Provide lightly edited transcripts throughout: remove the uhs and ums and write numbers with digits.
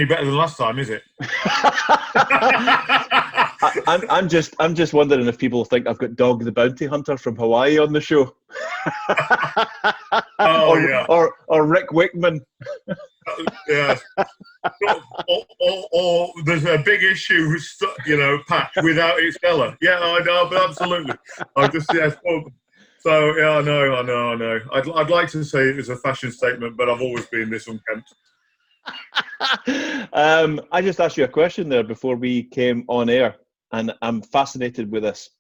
any better than last time, is it? I'm just wondering if people think I've got Dog the Bounty Hunter from Hawaii on the show. or Rick Wakeman. Yeah. Or there's a big issue, patch without its fella. Yeah, I know, but absolutely. I just So yeah, I know. I'd like to say it was a fashion statement, but I've always been this unkempt. I just asked you a question there before we came on air, and I'm fascinated with this.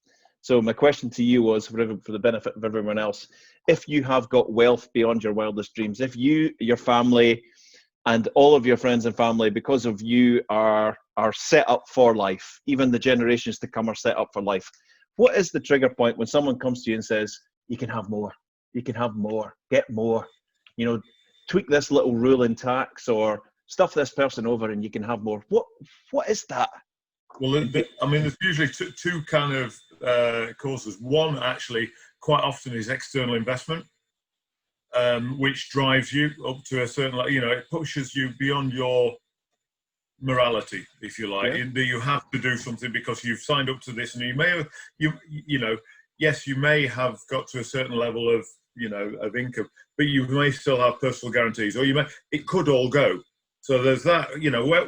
So my question to you was, for the benefit of everyone else, if you have got wealth beyond your wildest dreams, if you, your family, and all of your friends and family, because of you, are set up for life, even the generations to come are set up for life, what is the trigger point when someone comes to you and says, you can have more, get more, tweak this little rule in tax or stuff this person over and you can have more? What is that? Well, there's usually two kind of causes. One, actually, quite often is external investment, which drives you up to a certain, it pushes you beyond your morality, if you like. Yeah. You have to do something because you've signed up to this, and you may have, yes, you may have got to a certain level of, of income, but you may still have personal guarantees, or it could all go. So there's that,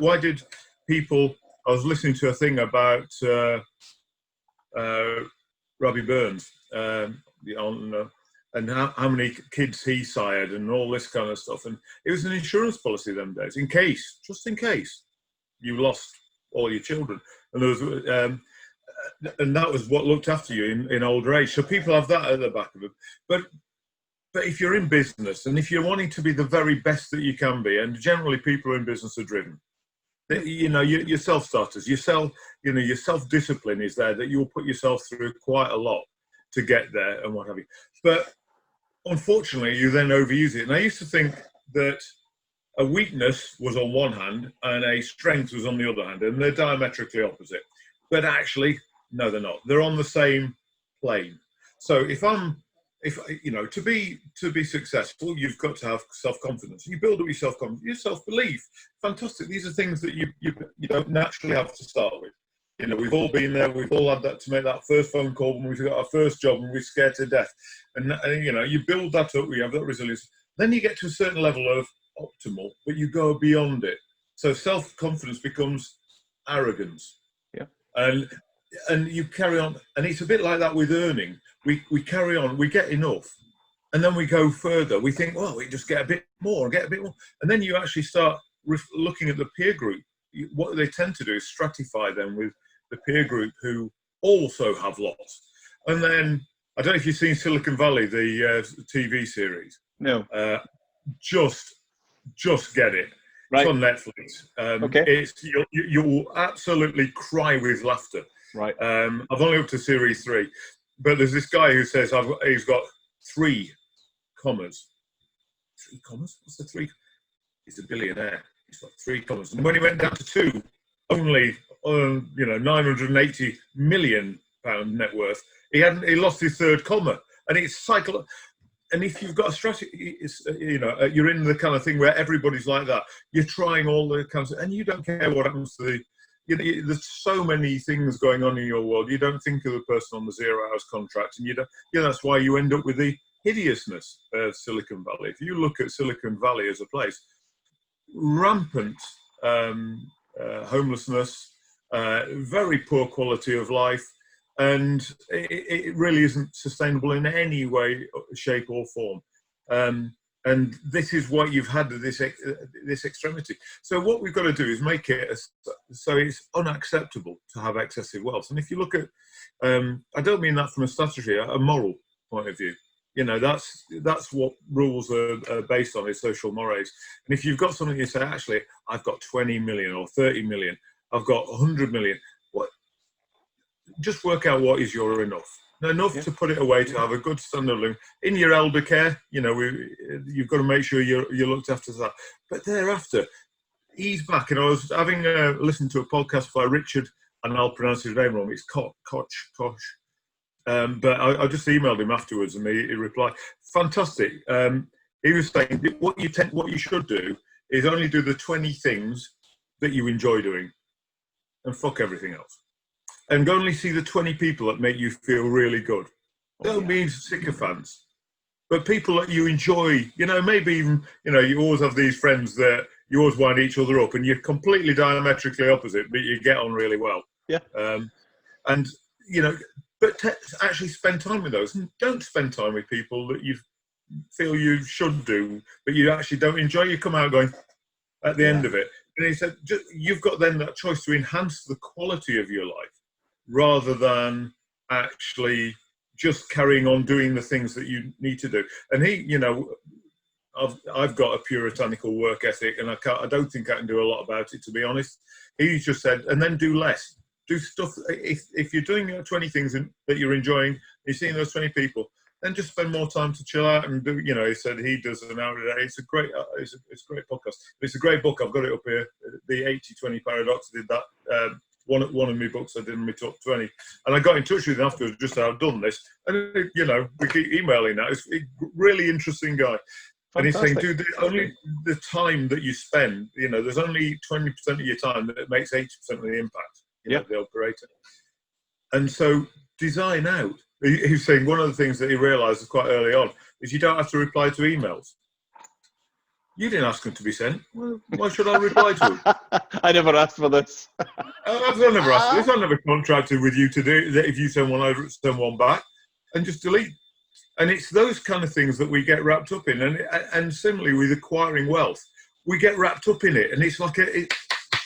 why did people, I was listening to a thing about Robbie Burns, and how many kids he sired and all this kind of stuff. And it was an insurance policy them days, just in case you lost all your children. And there was, and that was what looked after you in older age. So people have that at the back of them. But if you're in business and if you're wanting to be the very best that you can be, and generally people in business are driven, your self-starters, your self-discipline is there, that you'll put yourself through quite a lot to get there and what have you. But unfortunately, you then overuse it. And I used to think that a weakness was on one hand and a strength was on the other hand, and they're diametrically opposite. But actually, no, they're not. They're on the same plane. So to be successful, you've got to have self-confidence. You build up your self-confidence, your self-belief. Fantastic. These are things that you don't naturally have to start with. We've all been there. We've all had that to make that first phone call when we've got our first job and we're scared to death. And you build that up. We have that resilience. Then you get to a certain level of optimal, but you go beyond it. So self-confidence becomes arrogance. Yeah. And you carry on, and it's a bit like that with earning. We carry on, we get enough, and then we go further. We think, well, we just get a bit more, and then you actually start looking at the peer group. What they tend to do is stratify them with the peer group who also have lots. And then, I don't know if you've seen Silicon Valley, the TV series. No. Just get it. Right. It's on Netflix. Okay. You'll absolutely cry with laughter. Right. I've only up to series 3, but there's this guy who says he's got 3 commas. 3 commas? What's the 3? He's a billionaire. He's got 3 commas. And when he went down to 2, only 980 million pound net worth, he lost his 3rd comma, and it's cycle. And if you've got a strategy, you're in the kind of thing where everybody's like that. You're trying all the kinds of, and you don't care what happens to there's so many things going on in your world. You don't think of the person on the 0-hours contract, and that's why you end up with the hideousness of Silicon Valley. If you look at Silicon Valley as a place, rampant homelessness, very poor quality of life, and it really isn't sustainable in any way, shape or form. And this is what you've had, this extremity. So what we've got to do is make it so it's unacceptable to have excessive wealth. And if you look at, I don't mean that from a statutory, a moral point of view. That's what rules are based on, is social mores. And if you've got something you say, actually, I've got 20 million or 30 million, I've got 100 million, just work out what is your enough. Enough to put it away, to have a good standard of living. In your elder care, you've got to make sure you're looked after that. But thereafter, ease back. And I was having listened to a podcast by Richard, and I'll pronounce his name wrong. It's Koch. But I just emailed him afterwards, and he replied, fantastic. He was saying that what you should do is only do the 20 things that you enjoy doing, and fuck everything else. And only see the 20 people that make you feel really good. Don't be sycophants, but people that you enjoy, you know, maybe even, you know, you always have these friends that you always wind each other up and you're completely diametrically opposite, but you get on really well. Yeah. And, you know, but actually spend time with those, and don't spend time with people that you feel you should do, but you actually don't enjoy. You come out going at the end of it. And he said, you've got then that choice to enhance the quality of your life rather than actually just carrying on doing the things that you need to do. And he, you know, I've got a puritanical work ethic, and I don't think I can do a lot about it, to be honest. He just said, and then do less. Do stuff. If you're doing 20 things that you're enjoying, you're seeing those 20 people, then just spend more time to chill out and do. You know, he said he does an hour a day. It's a great podcast. It's a great book. I've got it up here. The 80-20 Paradox. I did that. One of my books I did in my top 20, and I got in touch with him afterwards just to have done this. And you know, we keep emailing now. It's a really interesting guy. Fantastic. And he's saying, dude, only the time that you spend, you know, there's only 20% of your time that it makes 80% of the impact. You know, the operator. And so design out. He's saying one of the things that he realised quite early on is you don't have to reply to emails. You didn't ask them to be sent. Well, why should I reply to them? I never asked for this. I've never asked for this. I've never contracted with you to do that. If you send one over, send one back, and just delete. And it's those kind of things that we get wrapped up in. And similarly with acquiring wealth, we get wrapped up in it. And it's like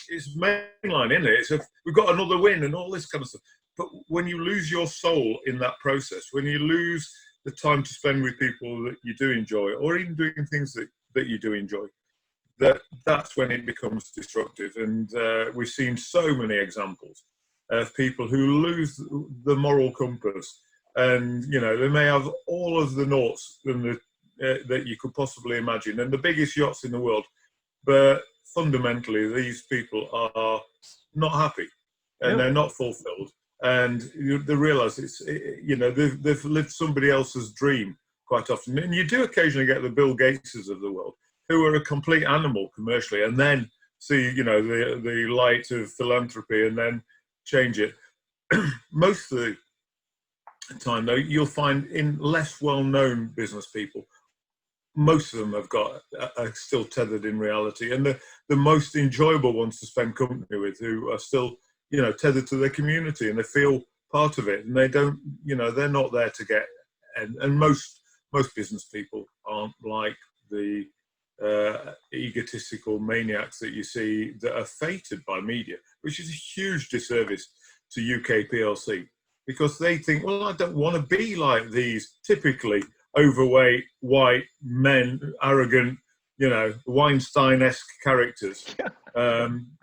it's mainline, isn't it? We've got another win and all this kind of stuff. But when you lose your soul in that process, when you lose the time to spend with people that you do enjoy, or even doing things that you do enjoy, that's when it becomes destructive. And we've seen so many examples of people who lose the moral compass, and you know, they may have all of the noughts that you could possibly imagine, and the biggest yachts in the world, but fundamentally these people are not happy, and they're not fulfilled, and they realize they've lived somebody else's dream quite often. And you do occasionally get the Bill Gateses of the world who are a complete animal commercially, and then see, you know, the light of philanthropy and then change it. Most of the time, though, you'll find in less well-known business people, most of them are still tethered in reality, and the most enjoyable ones to spend company with, who are still, you know, tethered to their community, and they feel part of it, and they don't, you know, they're not there to get. And most business people aren't like the egotistical maniacs that you see that are fated by media, which is a huge disservice to UK PLC, because they think, well, I don't want to be like these typically overweight white men, arrogant, you know, Weinstein-esque characters that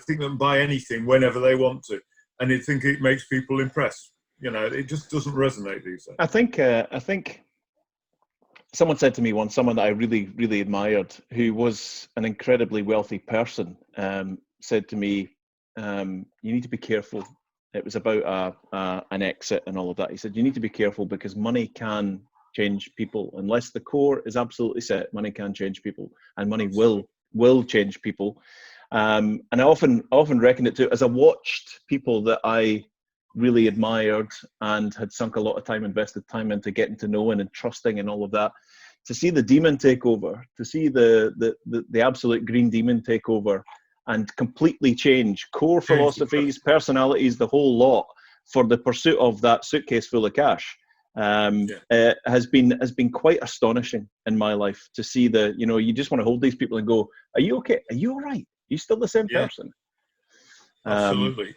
think they can buy anything whenever they want to, and they think it makes people impressed. You know, it just doesn't resonate these days. I think someone said to me once, someone that I really, really admired, who was an incredibly wealthy person, said to me, you need to be careful. It was about an exit and all of that. He said, you need to be careful because money can change people. Unless the core is absolutely set, money can change people, and money will change people. And I often reckon it too, as I watched people that I really admired and had sunk a lot of time, invested time into getting to know and trusting and all of that, to see the demon take over, to see the absolute green demon take over and completely change core philosophies, personalities, the whole lot, for the pursuit of that suitcase full of cash, has been quite astonishing in my life, to see you just want to hold these people and go, are you okay? Are you all right? Are you still the same person? Absolutely.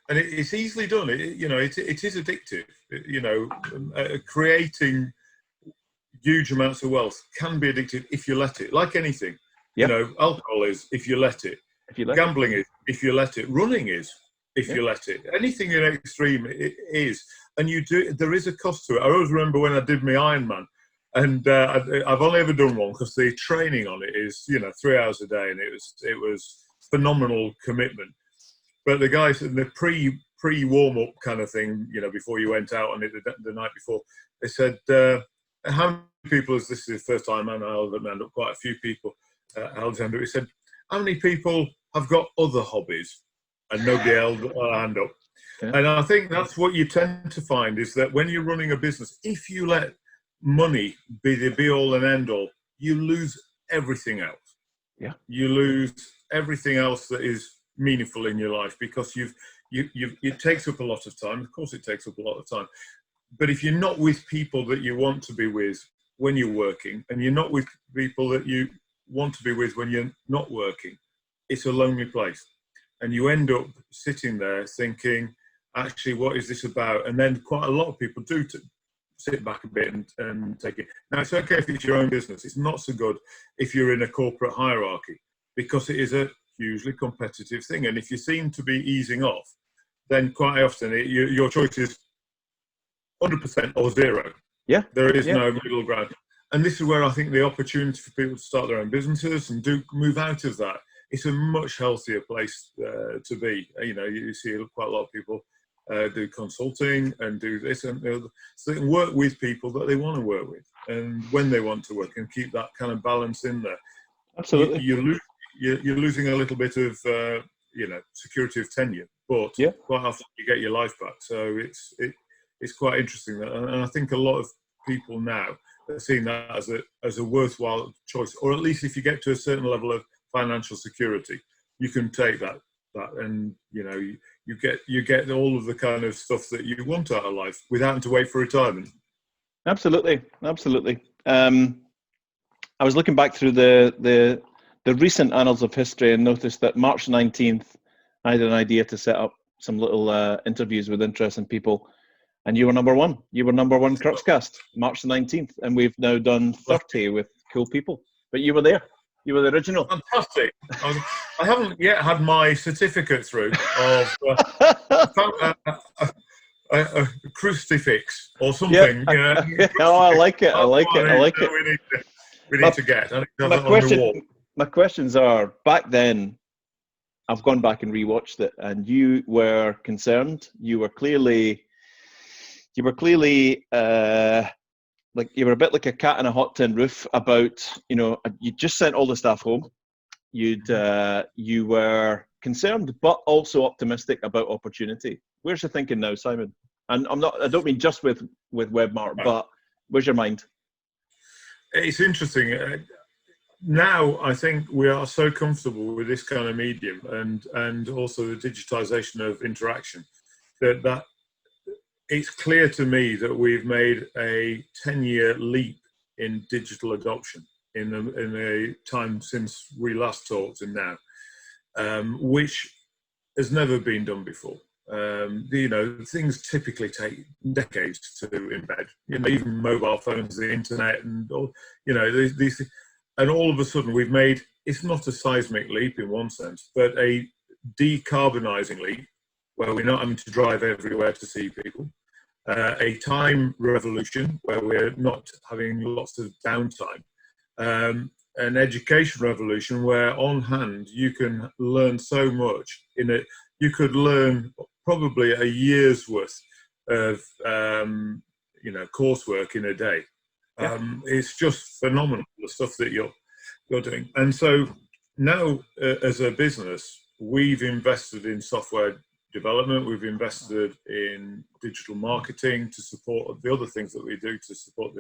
And it's easily done. It is addictive. Creating huge amounts of wealth can be addictive if you let it. Like anything, alcohol is if you let it. Gambling is if you let it. Running is if you let it. Anything in extreme it is, and you do. There is a cost to it. I always remember when I did my Ironman, and I've only ever done one because the training on it is 3 hours a day, and it was phenomenal commitment. But the guys in the pre warm up kind of thing, before you went out on it the night before, they said, how many people is this the first time? And I'll end up quite a few people. Alexander, he said, how many people have got other hobbies? And nobody held a hand up. Yeah. And I think that's what you tend to find, is that when you're running a business, if you let money be the be all and end all, you lose everything else. Yeah. You lose everything else that is meaningful in your life, because it takes up a lot of time. Of course, it takes up a lot of time. But if you're not with people that you want to be with when you're working, and you're not with people that you want to be with when you're not working, it's a lonely place. And you end up sitting there thinking, actually, what is this about? And then quite a lot of people do to sit back a bit and take it. Now, it's okay if it's your own business. It's not so good if you're in a corporate hierarchy, because it is a hugely competitive thing. And if you seem to be easing off, then quite often your choice is 100% or zero. Yeah. There is no middle ground. And this is where I think the opportunity for people to start their own businesses and move out of that, it's a much healthier place to be. You know, you see quite a lot of people do consulting and do this, and so they can work with people that they want to work with, and when they want to work, and keep that kind of balance in there. Absolutely. You're losing a little bit of security of tenure, but quite often you get your life back. So it's quite interesting, and I think a lot of people now are seeing that as a worthwhile choice, or at least if you get to a certain level of financial security, you can take that, and you get all of the kind of stuff that you want out of life without having to wait for retirement. Absolutely. I was looking back through the recent annals of history and noticed that March 19th, I had an idea to set up some little interviews with interesting people, and you were number one. You were number one Cruxcast, March the 19th, and we've now done 30 with cool people. But you were there. You were the original. Fantastic. I haven't yet had my certificate through of a crucifix or something. I like it. We need to get. I think my questions are, back then, I've gone back and rewatched it, and you were concerned. You were clearly like you were a bit like a cat in a hot tin roof about, you just sent all the staff home. You were concerned, but also optimistic about opportunity. Where's your thinking now, Simon? And I don't mean just with Webmart, but where's your mind? It's interesting. Now I think we are so comfortable with this kind of medium and also the digitization of interaction that it's clear to me that we've made a 10-year leap in digital adoption in the time since we last talked and now, which has never been done before. Things typically take decades to embed. Even mobile phones, the internet, and all. These things. And all of a sudden, we've made, it's not a seismic leap in one sense, but a decarbonising leap where we're not having to drive everywhere to see people. A time revolution where we're not having lots of downtime. An education revolution where on hand you can learn so much in it. You could learn probably a year's worth of coursework in a day. It's just phenomenal, the stuff that you're doing. And so now as a business, we've invested in software development, we've invested in digital marketing to support the other things that we do to support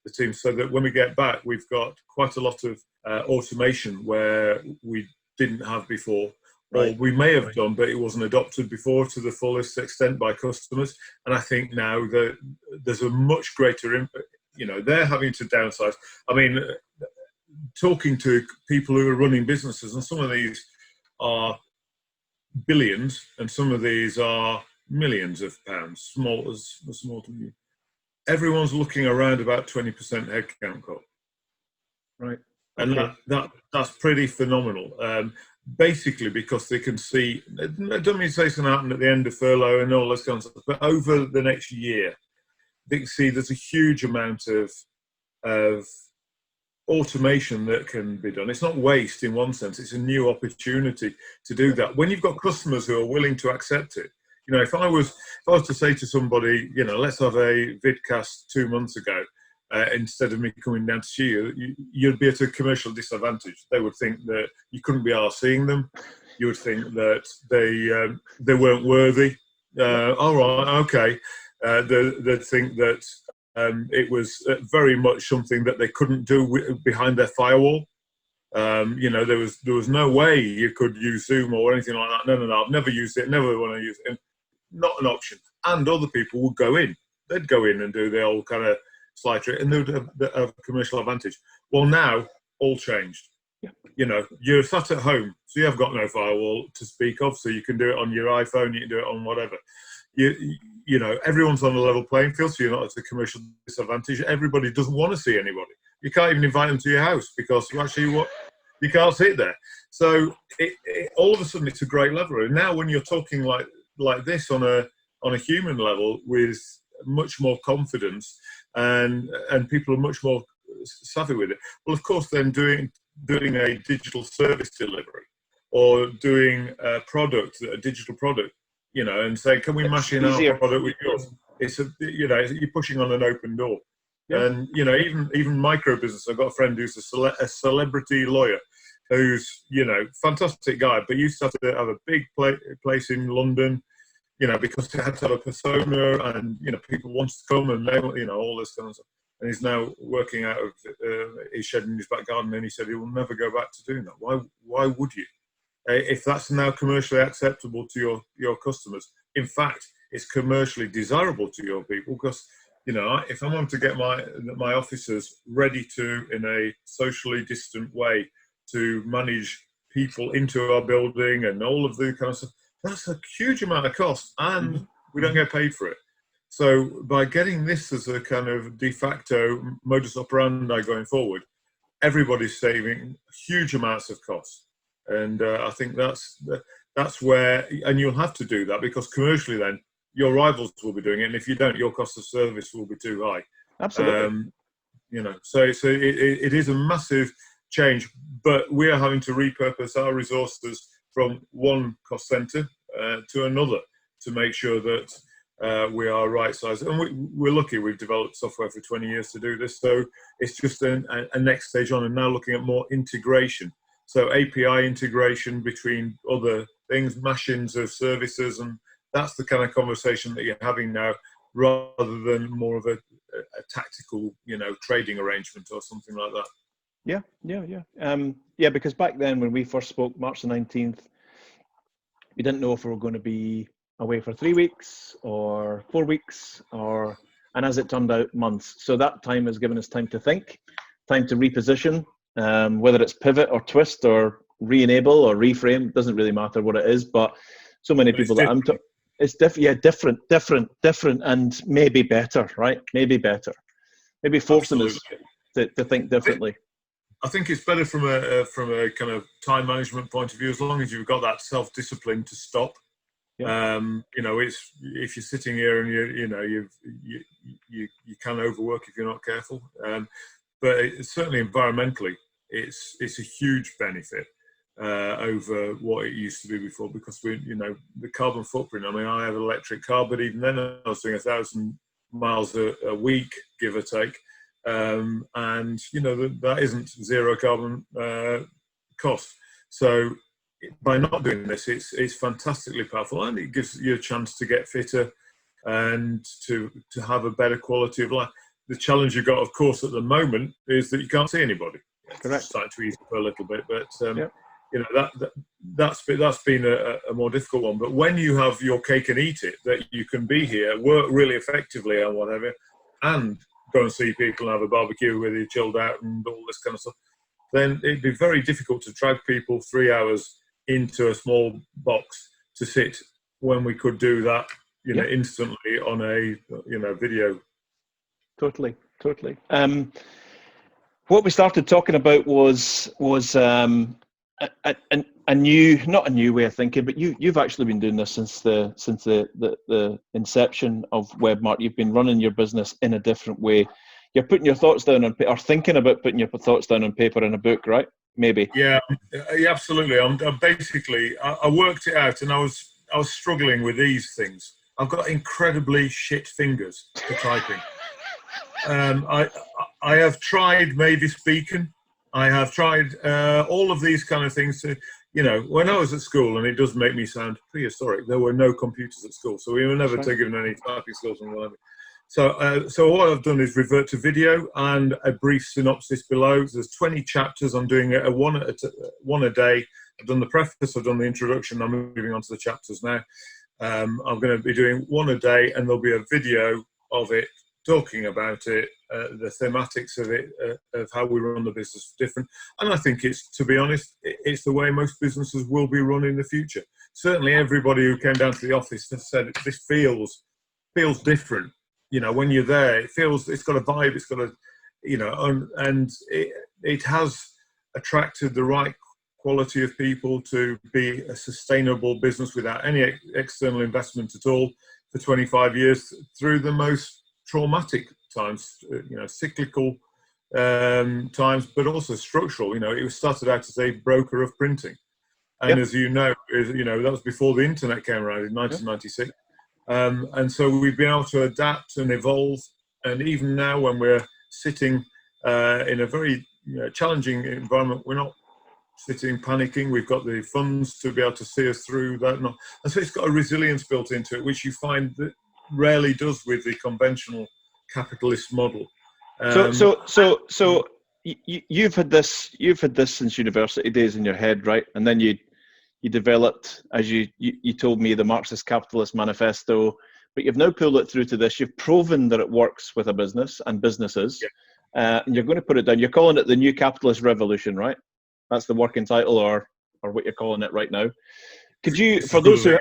the team, so that when we get back, we've got quite a lot of automation where we didn't have before, or we may have done, but it wasn't adopted before to the fullest extent by customers. And I think now that there's a much greater impact. They're having to downsize. I mean, talking to people who are running businesses, and some of these are billions, and some of these are millions of pounds, small to you. Everyone's looking around about 20% headcount cut. Right. And that's pretty phenomenal. Basically because they can see, I don't mean to say it's going to happen at the end of furlough and all this kind of stuff, but over the next year, they can see there's a huge amount of automation that can be done. It's not waste in one sense, it's a new opportunity to do that. When you've got customers who are willing to accept it, if I was to say to somebody, let's have a vidcast 2 months ago, instead of me coming down to see you, you'd be at a commercial disadvantage. They would think that you couldn't be arsed seeing them. You would think that they weren't worthy. All right, okay. They'd think that it was very much something that they couldn't do behind their firewall. There was no way you could use Zoom or anything like that. No, I've never used it. Never want to use it. Not an option. And other people would go in. They'd go in and do the old kind of slide trick, and they would have a commercial advantage. Well, now all changed. Yeah. You're sat at home, so you have got no firewall to speak of. So you can do it on your iPhone. You can do it on whatever. Everyone's on a level playing field, so you're not at a commercial disadvantage. Everybody doesn't want to see anybody. You can't even invite them to your house because you can't sit there. So all of a sudden, it's a great level. And now, when you're talking like this on a human level with much more confidence, and people are much more savvy with it. Well, of course, then doing a digital service delivery or doing a digital product, and saying, can we mash in our product with yours? You're pushing on an open door. Yeah. And even micro business. I've got a friend who's a celebrity lawyer, who's fantastic guy, but used to have a big place in London, because he had to have a persona, and people wanted to come, and they all this kind of stuff. And he's now working out of his shed in his back garden, and he said he will never go back to doing that. Why would you? If that's now commercially acceptable to your customers, in fact, it's commercially desirable to your people, because if I want to get my officers ready to, in a socially distant way, to manage people into our building and all of the kind of stuff, that's a huge amount of cost, and we don't get paid for it. So by getting this as a kind of de facto modus operandi going forward, everybody's saving huge amounts of costs. And I think that's where, and you'll have to do that, because commercially then your rivals will be doing it, and if you don't, your cost of service will be too high. Absolutely. So it is a massive change, but we are having to repurpose our resources from one cost centre to another to make sure that we are right sized. And we're lucky we've developed software for 20 years to do this, so it's just a next stage on, and now looking at more integration. So API integration between other things, mashings of services, and that's the kind of conversation that you're having now, rather than more of a tactical, trading arrangement or something like that. Yeah. Because back then, when we first spoke, March the 19th, we didn't know if we were going to be away for 3 weeks or 4 weeks, and as it turned out, months. So that time has given us time to think, time to reposition, whether it's pivot or twist or re-enable or reframe, doesn't really matter what it is. But so many people that I'm talking, it's different, and maybe better, right? Maybe better. Maybe forcing us to think differently. I think it's better from a kind of time management point of view, as long as you've got that self-discipline to stop. Yeah. It's, if you're sitting here and you can overwork if you're not careful. But it's certainly environmentally, it's a huge benefit over what it used to be before, because the carbon footprint. I mean, I have an electric car, but even then I was doing 1,000 miles a week, give or take. And that isn't zero carbon cost. So by not doing this, it's fantastically powerful, and it gives you a chance to get fitter and to have a better quality of life. The challenge you've got, of course, at the moment is that you can't see anybody. Correct. It's starting to ease up a little bit, but that's been a more difficult one. But when you have your cake and eat it, that you can be here, work really effectively and whatever, and go and see people and have a barbecue with you, chilled out and all this kind of stuff, then it'd be very difficult to drag people 3 hours into a small box to sit, when we could do that, instantly on a video. Totally. What we started talking about was a new, not a new way of thinking, but you've actually been doing this since the inception of Webmart. You've been running your business in a different way. You're putting your thoughts down on, or thinking about putting your thoughts down on paper in a book, right? Maybe. Yeah, absolutely. I'm basically, I worked it out, and I was struggling with these things. I've got incredibly shit fingers for typing. I have tried maybe speaking. I have tried all of these kind of things to, when I was at school, and it does make me sound prehistoric, there were no computers at school, so we were never given any typing skills and whatever. So what I've done is revert to video and a brief synopsis below. There's 20 chapters. I'm doing one a day. I've done the preface, I've done the introduction, I'm moving on to the chapters now. I'm going to be doing one a day, and there'll be a video of it, talking about it, the thematics of it, of how we run the business different. And I think it's, to be honest, it's the way most businesses will be run in the future. Certainly everybody who came down to the office has said this feels different. When you're there, it's got a vibe, it's got a, and it has attracted the right quality of people to be a sustainable business without any external investment at all for 25 years through the most traumatic times, cyclical times, but also structural. It was started out as a broker of printing. And as you know, that was before the internet came around in 1996. And so we've been able to adapt and evolve. And even now, when we're sitting in a very challenging environment, we're not sitting panicking. We've got the funds to be able to see us through that. And so it's got a resilience built into it, which you find that rarely does with the conventional capitalist model. So you've had this since university days in your head, right? And then you developed, as you told me, the Marxist Capitalist Manifesto, but you've now pulled it through to this. You've proven that it works with a business and businesses, and you're going to put it down. You're calling it the New Capitalist Revolution, right? That's the working title, or what you're calling it right now. Could you, for those who,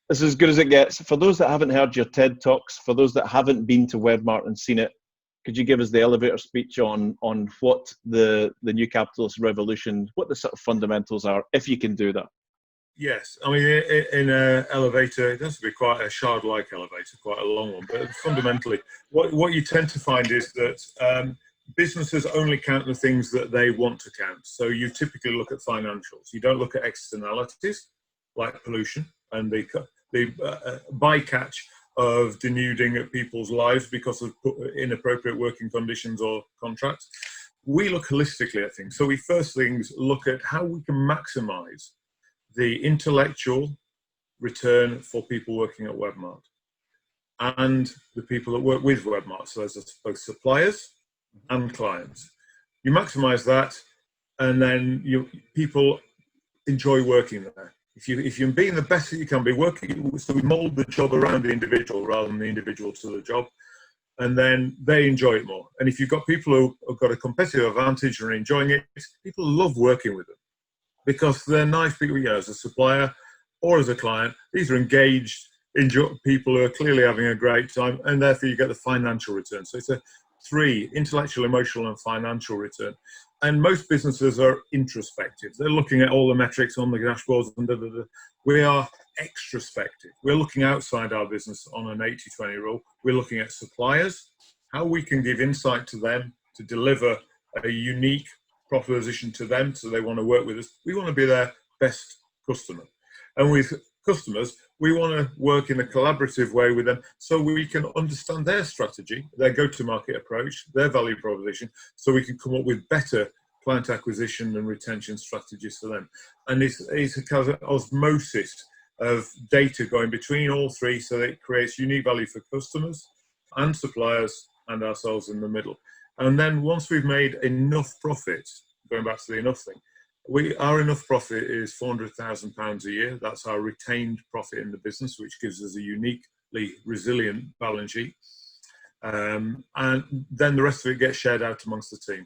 this is as good as it gets, for those that haven't heard your TED Talks, for those that haven't been to Webmart and seen it, could you give us the elevator speech on what the New Capitalist Revolution, what the sort of fundamentals are, if you can do that? Yes, I mean, in an elevator, it has to be quite a shard-like elevator, quite a long one, but fundamentally, what you tend to find is that businesses only count the things that they want to count. So you typically look at financials. You don't look at externalities like pollution and the bycatch of denuding at people's lives because of inappropriate working conditions or contracts. We look holistically at things. So we first things look at how we can maximize the intellectual return for people working at Webmart and the people that work with Webmart. So there's both suppliers and clients. You maximize that, and then people enjoy working there. If you're being the best that you can be working, so we mold the job around the individual rather than the individual to the job, and then they enjoy it more. And if you've got people who have got a competitive advantage and are enjoying it, people love working with them because they're nice people. As a supplier or as a client, these are engaged, people who are clearly having a great time, and therefore you get the financial return. So it's a 3: intellectual, emotional, and financial return. And most businesses are introspective. They're looking at all the metrics on the dashboards and We are extrospective. We're looking outside our business on an 80-20 rule. We're looking at suppliers, how we can give insight to them to deliver a unique proposition to them so they want to work with us. We want to be their best customer. And with customers, we want to work in a collaborative way with them so we can understand their strategy, their go-to-market approach, their value proposition, so we can come up with better client acquisition and retention strategies for them. And it's a kind of osmosis of data going between all three so that it creates unique value for customers and suppliers and ourselves in the middle. And then once we've made enough profit, going back to the enough thing, our enough profit is £400,000 a year. That's our retained profit in the business, which gives us a uniquely resilient balance sheet. And then the rest of it gets shared out amongst the team.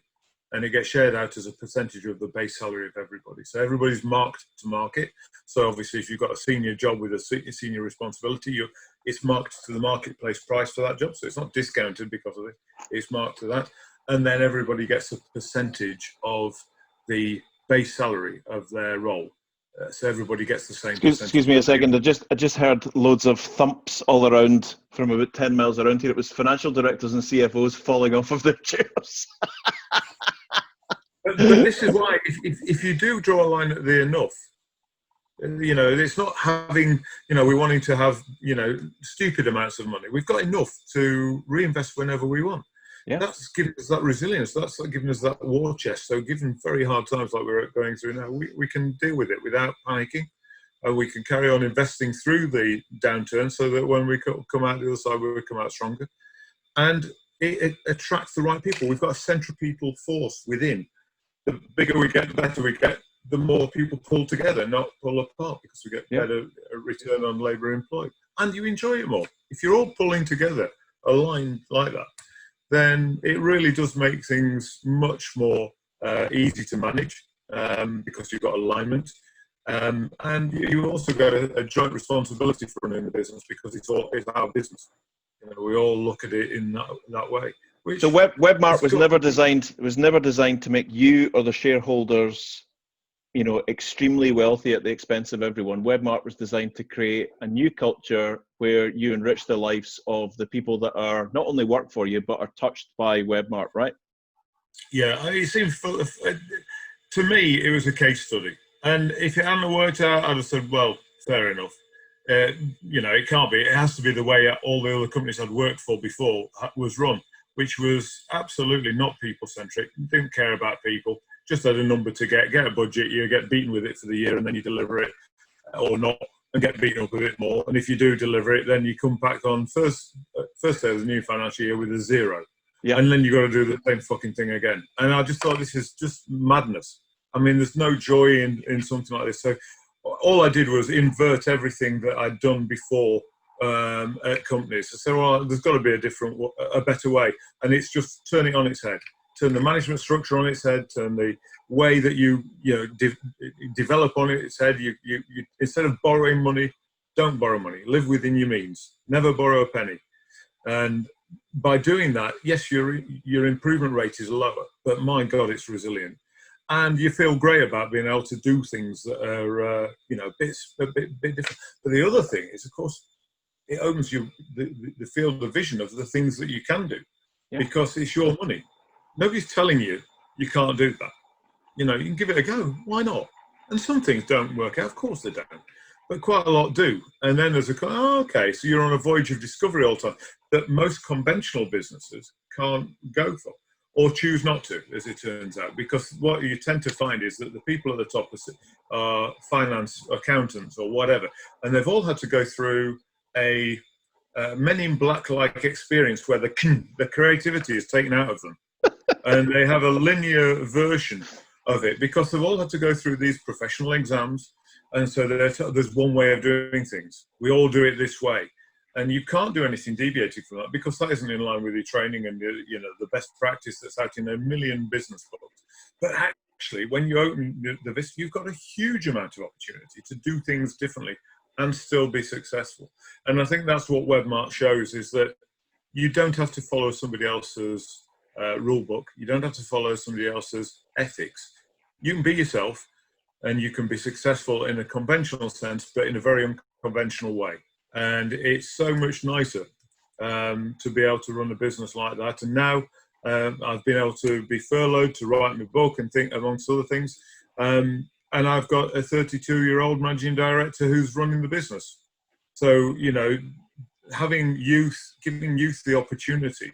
And it gets shared out as a percentage of the base salary of everybody. So everybody's marked to market. So obviously, if you've got a senior job with a senior responsibility, it's marked to the marketplace price for that job. So it's not discounted because of it. It's marked to that. And then everybody gets a percentage of the base salary of their role. So everybody gets the same percentage. Excuse me a second. I just heard loads of thumps all around from about 10 miles around here. It was financial directors and CFOs falling off of their chairs. But this is why, if you do draw a line at the enough, it's not having, we're wanting to have, stupid amounts of money. We've got enough to reinvest whenever we want. Yeah. That's giving us that resilience. That's giving us that war chest. So given very hard times like we're going through now, we can deal with it without panicking. And we can carry on investing through the downturn so that when we come out the other side, we come out stronger. And it attracts the right people. We've got a centripetal force within. The bigger we get, the better we get, the more people pull together, not pull apart, because we get better return on labour employed. And you enjoy it more. If you're all pulling together, aligned like that, then it really does make things much more easy to manage, because you've got alignment. And you also got a joint responsibility for running the business, because it's our business. We all look at it in that way. So Webmart was never designed to make you or the shareholders, extremely wealthy at the expense of everyone. Webmart was designed to create a new culture where you enrich the lives of the people that are not only work for you but are touched by Webmart, right? Yeah, it seems to me it was a case study. And if it hadn't worked out, I'd have said, well, fair enough. It can't be. It has to be the way all the other companies I'd worked for before was run, which was absolutely not people-centric. Didn't care about people. Just had a number to get a budget. You get beaten with it for the year, and then you deliver it or not, and get beaten up a bit more. And if you do deliver it, then you come back on first day of the new financial year with a 0. Yeah. And then you got to do the same fucking thing again. And I just thought, this is just madness. I mean, there's no joy in something like this. So all I did was invert everything that I'd done before at companies. I said, well, there's got to be a better way. And it's just turn it on its head. Turn the management structure on its head. Turn the way that you develop on its head. You instead of borrowing money, don't borrow money. Live within your means. Never borrow a penny. And by doing that, yes, your improvement rate is lower, but my God, it's resilient. And you feel great about being able to do things that are, a bit different. But the other thing is, of course, it opens you the field of vision of the things that you can do, because it's your money. Nobody's telling you can't do that. You can give it a go. Why not? And some things don't work out. Of course they don't. But quite a lot do. And then there's okay, so you're on a voyage of discovery all the time that most conventional businesses can't go for. Or choose not to, as it turns out, because what you tend to find is that the people at the top are finance accountants or whatever, and they've all had to go through a Men in Black-like experience where the creativity is taken out of them, and they have a linear version of it because they've all had to go through these professional exams, and so there's one way of doing things. We all do it this way. And you can't do anything deviating from that, because that isn't in line with your training and the best practice that's out in a million business books. But actually, when you open the Vista, you've got a huge amount of opportunity to do things differently and still be successful. And I think that's what Webmart shows, is that you don't have to follow somebody else's rule book. You don't have to follow somebody else's ethics. You can be yourself, and you can be successful in a conventional sense, but in a very unconventional way. And it's so much nicer to be able to run a business like that. And now I've been able to be furloughed to write my book and think, amongst other things. And I've got a 32-year-old managing director who's running the business. So, having youth, giving youth the opportunity,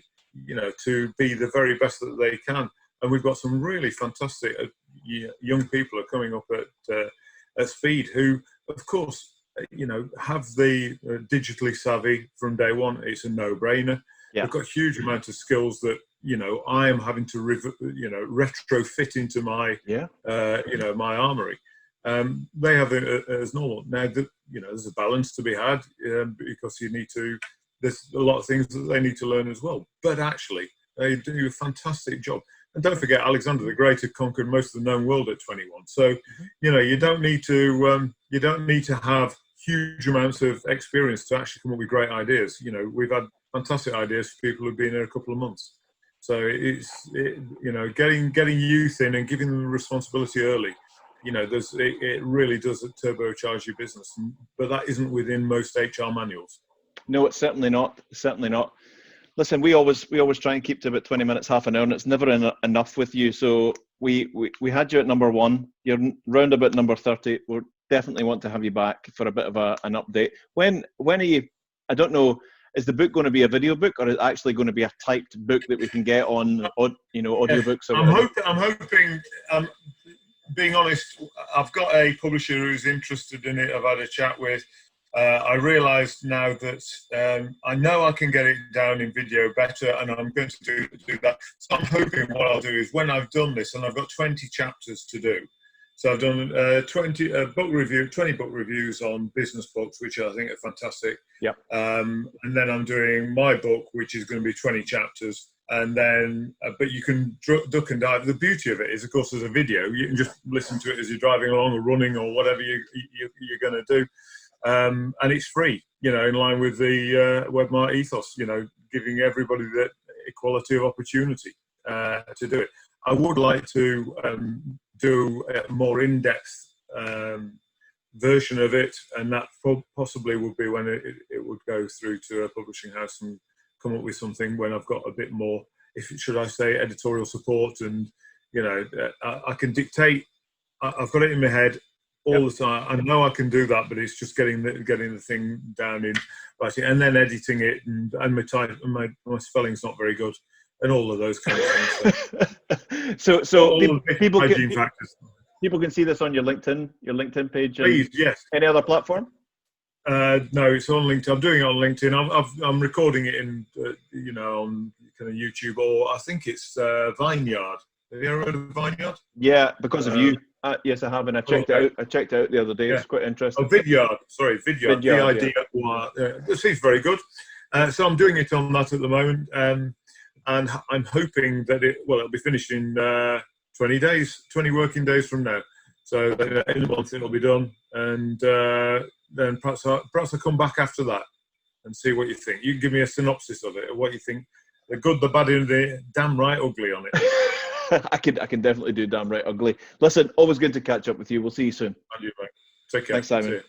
to be the very best that they can. And we've got some really fantastic young people are coming up at speed who, of course, have the digitally savvy from day one. It's a no-brainer. Yeah. They've got a huge amount of skills that I am having to retrofit into my my armory. They have it as normal. Now there's a balance to be had, because there's a lot of things that they need to learn as well. But actually, they do a fantastic job. And don't forget, Alexander the Great had conquered most of the known world at 21. So, you don't need to have huge amounts of experience to actually come up with great ideas. We've had fantastic ideas for people who've been here a couple of months. So getting youth in and giving them the responsibility early. It really does turbocharge your business, but that isn't within most HR manuals. No, it's certainly not. Certainly not. Listen, we always try and keep to about 20 minutes, half an hour, and it's never enough with you. So we had you at number 1. You're round about number 30. We'll definitely want to have you back for a bit of an update. When are you? I don't know. Is the book going to be a video book, or is it actually going to be a typed book that we can get on audiobooks or whatever? I'm hoping. Being honest, I've got a publisher who's interested in it. I've had a chat with. I realised now that I know I can get it down in video better, and I'm going to do that. So I'm hoping what I'll do is when I've done this, and I've got 20 chapters to do. So I've done 20 book reviews on business books, which I think are fantastic. Yep. And then I'm doing my book, which is going to be 20 chapters. And then, but you can duck and dive. The beauty of it is, of course, there's a video. You can just listen to it as you're driving along or running or whatever you're going to do. And it's free, in line with the Webmart ethos, giving everybody the equality of opportunity to do it. I would like to do a more in-depth version of it, and that possibly would be when it would go through to a publishing house and come up with something when I've got a bit more, should I say, editorial support, and I can dictate. I've got it in my head all the time. I know I can do that, but it's just getting the thing down in writing and then editing it, and my spelling's not very good, and all of those kind of things. So people can see this on your LinkedIn page. Please, yes. Any other platform? No, it's on LinkedIn. I'm doing it on LinkedIn. I'm recording it in, on kind of YouTube, or I think it's Vineyard. Have you ever heard of Vineyard? Yeah, because of you. Yes, I have, and I checked it out. I checked it out the other day. Yeah. It's quite interesting. Oh, Vidyard. Sorry, Vidyard. Vidyard. This is very good. So I'm doing it on that at the moment, and I'm hoping that it'll be finished in 20 working days from now. So in a month it'll be done, and then perhaps I'll come back after that and see what you think. You can give me a synopsis of it, or what you think, the good, the bad, and the damn right ugly on it. I can definitely do damn right ugly. Listen, always good to catch up with you. We'll see you soon. And you, mate. Take care. Thanks, Simon.